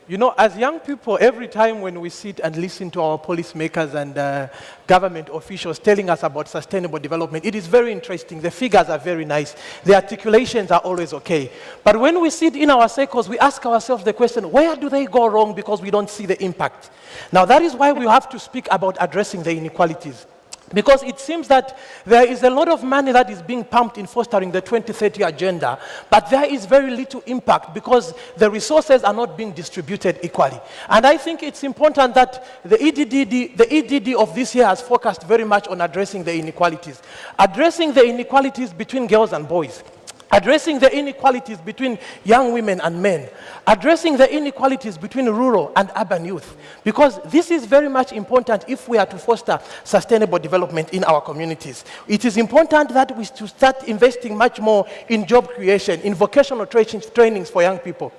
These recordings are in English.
You know, as young people, every time when we sit and listen to our policymakers and government officials telling us about sustainable development, it is very interesting. The figures are very nice. The articulations are always okay. But when we sit in our circles, we ask ourselves the question, where do they go wrong because we don't see the impact? Now, that is why we have to speak about addressing the inequalities. Because it seems that there is a lot of money that is being pumped in fostering the 2030 agenda, but there is very little impact because the resources are not being distributed equally. And I think it's important that the EDD of this year has focused very much on addressing the inequalities. Addressing the inequalities between girls and boys. Addressing the inequalities between young women and men. Addressing the inequalities between rural and urban youth. Because this is very much important if we are to foster sustainable development in our communities. It is important that we to start investing much more in job creation, in vocational trainings for young people,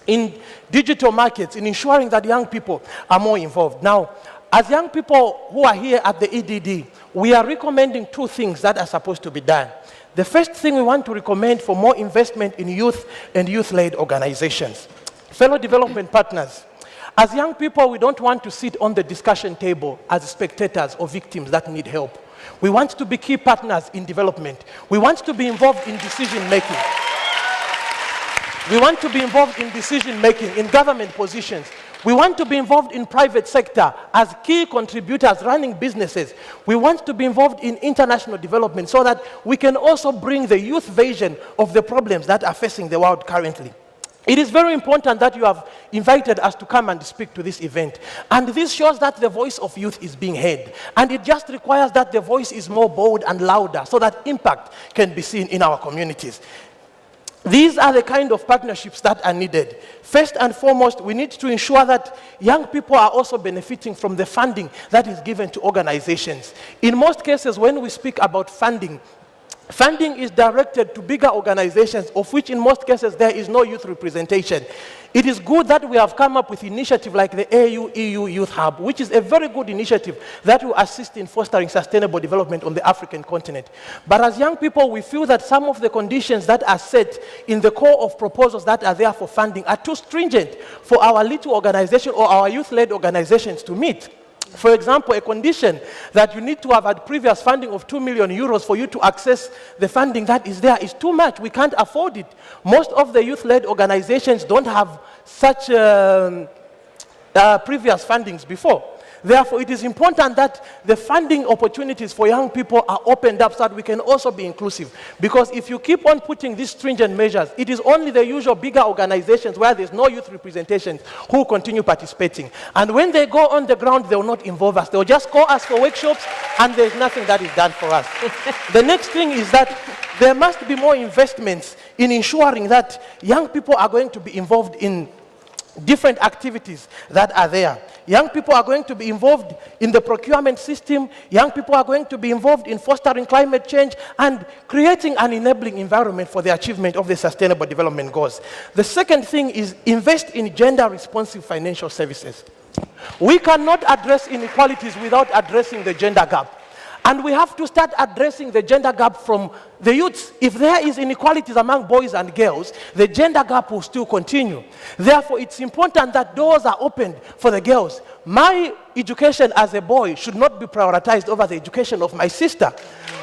in digital markets, in ensuring that young people are more involved. Now, as young people who are here at the EDD, we are recommending two things that are supposed to be done. The first thing we want to recommend for more investment in youth and youth-led organizations. Fellow development partners, as young people, we don't want to sit on the discussion table as spectators or victims that need help. We want to be key partners in development. We want to be involved in decision-making. We want to be involved in decision-making, in government positions. We want to be involved in private sector as key contributors running businesses. We want to be involved in international development so that we can also bring the youth vision of the problems that are facing the world currently. It is very important that you have invited us to come and speak to this event. And this shows that the voice of youth is being heard. And it just requires that the voice is more bold and louder so that impact can be seen in our communities. These are the kind of partnerships that are needed. First and foremost, we need to ensure that young people are also benefiting from the funding that is given to organizations. In most cases, when we speak about funding, funding is directed to bigger organizations, of which in most cases there is no youth representation. It is good that we have come up with initiative like the AU-EU Youth Hub, which is a very good initiative that will assist in fostering sustainable development on the African continent. But as young people, we feel that some of the conditions that are set in the core of proposals that are there for funding are too stringent for our little organization or our youth-led organizations to meet. For example, a condition that you need to have had previous funding of 2 million euros for you to access the funding that is there is too much. We can't afford it. Most of the youth-led organizations don't have such previous fundings before. Therefore, it is important that the funding opportunities for young people are opened up so that we can also be inclusive. Because if you keep on putting these stringent measures, it is only the usual bigger organizations where there's no youth representation who continue participating. And when they go on the ground, they will not involve us. They will just call us for workshops, and there's nothing that is done for us. The next thing is that there must be more investments in ensuring that young people are going to be involved in different activities that are there. Young people are going to be involved in the procurement system. Young people are going to be involved in fostering climate change and creating an enabling environment for the achievement of the Sustainable Development Goals. The second thing is invest in gender-responsive financial services. We cannot address inequalities without addressing the gender gap. And we have to start addressing the gender gap from the youths. If there is inequalities among boys and girls, the gender gap will still continue. Therefore, it's important that doors are opened for the girls. My education as a boy should not be prioritized over the education of my sister.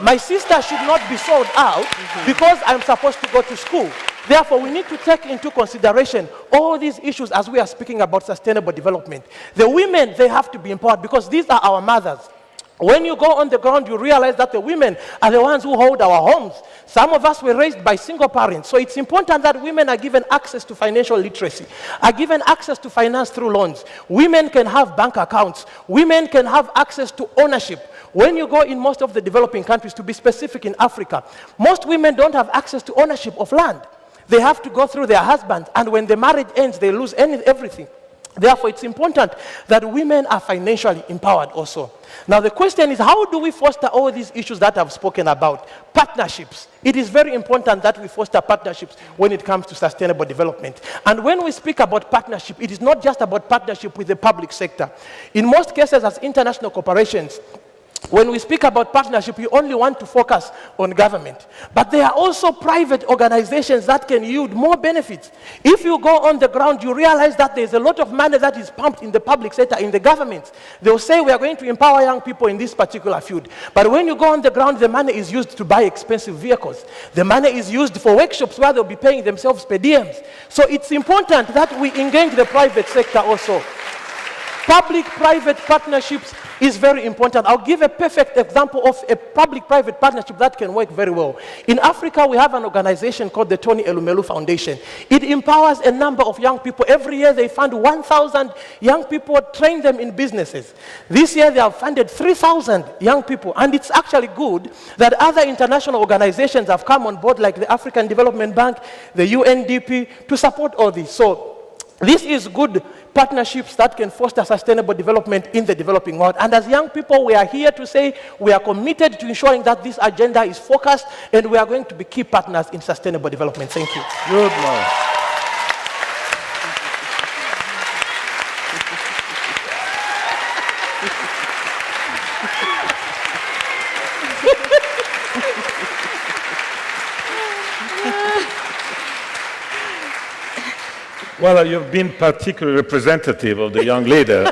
My sister should not be sold out because I'm supposed to go to school. Therefore, we need to take into consideration all these issues as we are speaking about sustainable development. The women, they have to be empowered because these are our mothers. When you go on the ground, you realize that the women are the ones who hold our homes. Some of us were raised by single parents. So it's important that women are given access to financial literacy, are given access to finance through loans. Women can have bank accounts. Women can have access to ownership. When you go in most of the developing countries, to be specific in Africa, most women don't have access to ownership of land. They have to go through their husbands. And when the marriage ends, they lose everything. Therefore, it's important that women are financially empowered also. Now, the question is, how do we foster all these issues that I've spoken about? Partnerships. It is very important that we foster partnerships when it comes to sustainable development. And when we speak about partnership, it is not just about partnership with the public sector. In most cases, as international corporations, when we speak about partnership, we only want to focus on government. But there are also private organizations that can yield more benefits. If you go on the ground, you realize that there's a lot of money that is pumped in the public sector, in the government. They'll say we are going to empower young people in this particular field. But when you go on the ground, the money is used to buy expensive vehicles. The money is used for workshops where they'll be paying themselves per diems. So it's important that we engage the private sector also. Public-private partnerships is very important. I'll give a perfect example of a public-private partnership that can work very well. In Africa, we have an organization called the Tony Elumelu Foundation. It empowers a number of young people. Every year, they fund 1,000 young people, train them in businesses. This year, they have funded 3,000 young people. And it's actually good that other international organizations have come on board, like the African Development Bank, the UNDP, to support all this. So this is good partnerships that can foster sustainable development in the developing world. And as young people, we are here to say we are committed to ensuring that this agenda is focused, and we are going to be key partners in sustainable development. Thank you. Good, man. Well, you've been particularly representative of the young leader.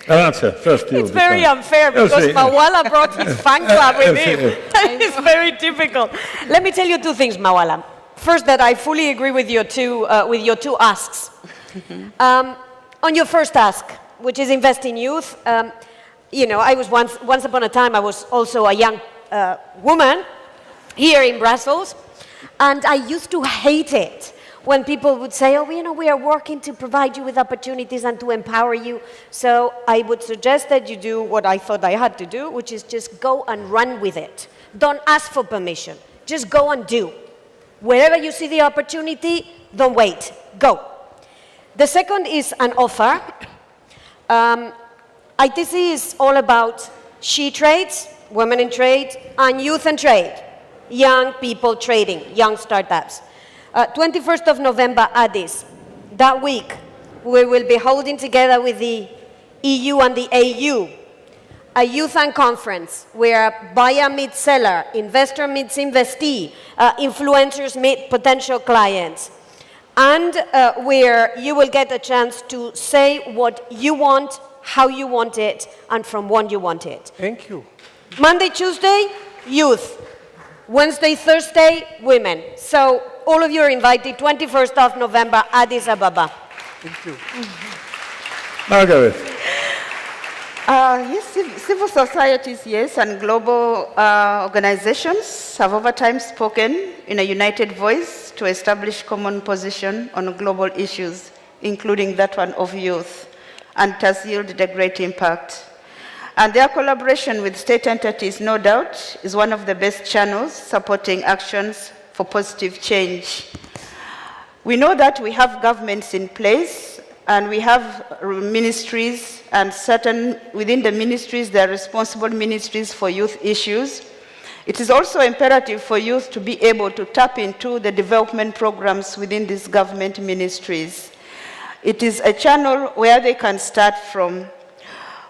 Answer first. It's very unfair because Mawala brought his fan club with him. It's very difficult. Let me tell you two things, Mawala. First, that I fully agree with your two asks. On your first ask, which is invest in youth, you know, I was once upon a time, I was also a young woman here in Brussels, and I used to hate it when people would say, oh, you know, we are working to provide you with opportunities and to empower you. So I would suggest that you do what I thought I had to do, which is just go and run with it. Don't ask for permission. Just go and do. Wherever you see the opportunity, don't wait. Go. The second is an offer. ITC is all about she trades, women in trade, and youth and trade. Young people trading, young startups. 21st of November, Addis. That week, we will be holding together with the EU and the AU a youth and conference where buyer meets seller, investor meets investee, influencers meet potential clients, and where you will get a chance to say what you want, how you want it, and from when you want it. Thank you. Monday, Tuesday, youth. Wednesday, Thursday, women. So all of you are invited, 21st of November, Addis Ababa. Thank you. Margaret. Yes, civil societies, yes, and global organizations have over time spoken in a united voice to establish common position on global issues, including that one of youth, and it has yielded a great impact. And their collaboration with state entities, no doubt, is one of the best channels supporting actions for positive change. We know that we have governments in place, and we have ministries, and within the ministries, there are responsible ministries for youth issues. It is also imperative for youth to be able to tap into the development programs within these government ministries. It is a channel where they can start from.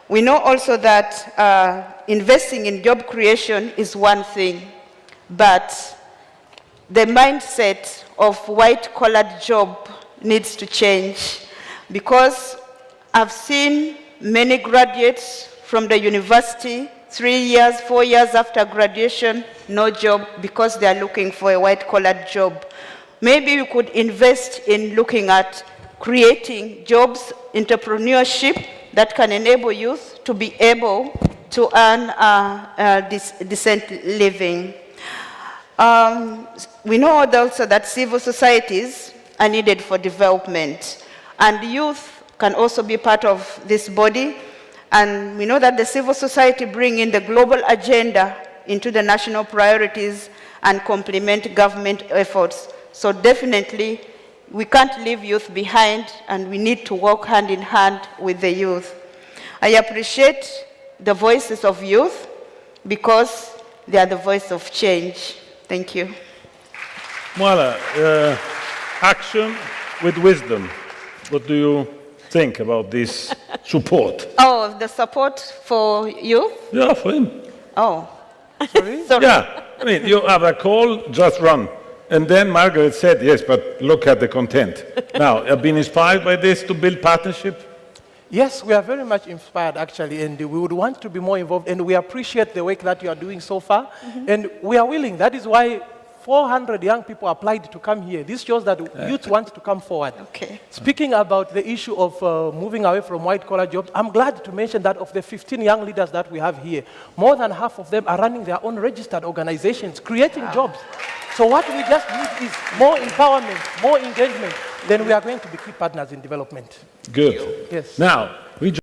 We know also that investing in job creation is one thing, but the mindset of white-collared job needs to change, because I've seen many graduates from the university 3 years, 4 years after graduation, no job, because they are looking for a white-collared job. Maybe we could invest in looking at creating jobs, entrepreneurship, that can enable youth to be able to earn this decent living. We know also that civil societies are needed for development, and youth can also be part of this body, and we know that the civil society bring in the global agenda into the national priorities and complement government efforts. So definitely, we can't leave youth behind, and we need to work hand in hand with the youth. I appreciate the voices of youth because they are the voice of change. Thank you. Mwala, action with wisdom. What do you think about this support? Oh, the support for youth? Yeah, for him. Oh. Sorry? Sorry. Yeah, I mean, you have a call, just run. And then Margaret said, yes, but look at the content. Now, have been inspired by this to build partnership? Yes, we are very much inspired, actually, and we would want to be more involved, and we appreciate the work that you are doing so far, and we are willing. That is why 400 young people applied to come here. This shows that youth want to come forward. Okay. Speaking about the issue of moving away from white-collar jobs, I'm glad to mention that of the 15 young leaders that we have here, more than half of them are running their own registered organizations, creating jobs. So what we just need is more empowerment, more engagement, then we are going to be key partners in development. Good. Yes. Now,